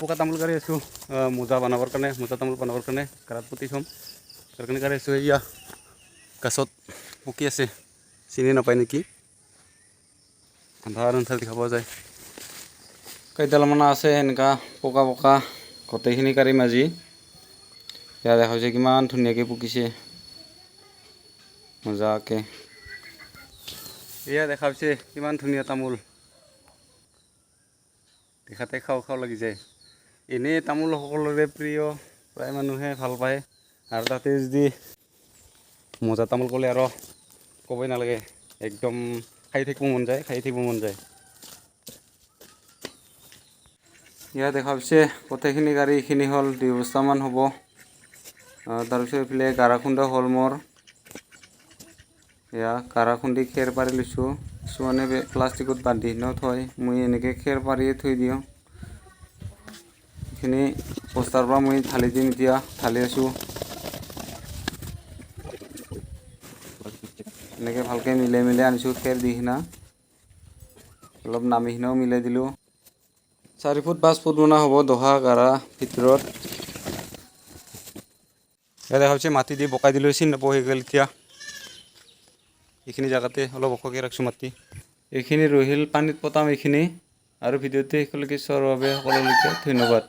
পকা তামোল কাঢ়ি আছোঁ মোজা বনাবৰ কাৰণে মোজা তামোল বনাবৰ কাৰণে কাঢ়াত পুতি থ'ম তাৰ কাৰণে কাঢ়ি আছোঁ। এয়া গছত পকি আছে, চিনি নাপায় নেকি, আন্ধাৰ আন্ধাৰ দেখা পোৱা যায়। কেইডালমান আছে এনেকুৱা পকা পকা, গোটেইখিনি কাঢ়িম আজি। এয়া দেখা হৈছে কিমান ধুনীয়াকৈ পকিছে মজাকৈ। এয়া দেখা হৈছে কিমান ধুনীয়া তামোল, দেখাতে খাওঁ খাওঁ লাগি যায়। এনেই তামোল সকলোৰে প্ৰিয়, প্ৰায় মানুহে ভাল পায়, আৰু তাতে যদি মজা তামোল ক'লে আৰু ক'বই নালাগে, একদম খাই থাকিব মন যায়, খাই থাকিব মন যায়। ইয়াত দেখা পাইছে গোটেইখিনি গাড়ী এইখিনি হ'ল 2 বস্তামান হ'ব। তাৰপিছত এইফালে গাৰা খুন্দা হ'ল মোৰ। এয়া গাৰা খুন্দি খেৰ পাৰি লৈছোঁ, কিছুমানে প্লাষ্টিকত বান্ধি কিনেও থয়, মই এনেকৈ খেৰ পাৰিয়ে থৈ দিওঁ। এইখিনি বস্তাৰ পৰা মই ঢালি দিম, এতিয়া ঢালি আছোঁ। এনেকৈ ভালকৈ মিলাই আনিছোঁ খেৰ দি কিনা, অলপ নামি কিনেও মিলাই দিলোঁ। 4 ফুট 5 ফুট মান হ'ব দহা গাৰা ভিতৰত। ইয়াত দেখা পাইছে মাটি দি বকাই দিলোঁ, চিন নাপাওঁ হৈ গ'ল এতিয়া। এইখিনি জেগাতে অলপ ওখকৈ ৰাখিছোঁ মাটি। এইখিনি ৰহিল পানীত পতাম এইখিনি, আৰু ভিডিঅ'টো শেষলৈকে চোৱাৰ বাবে সকলোকে ধন্যবাদ।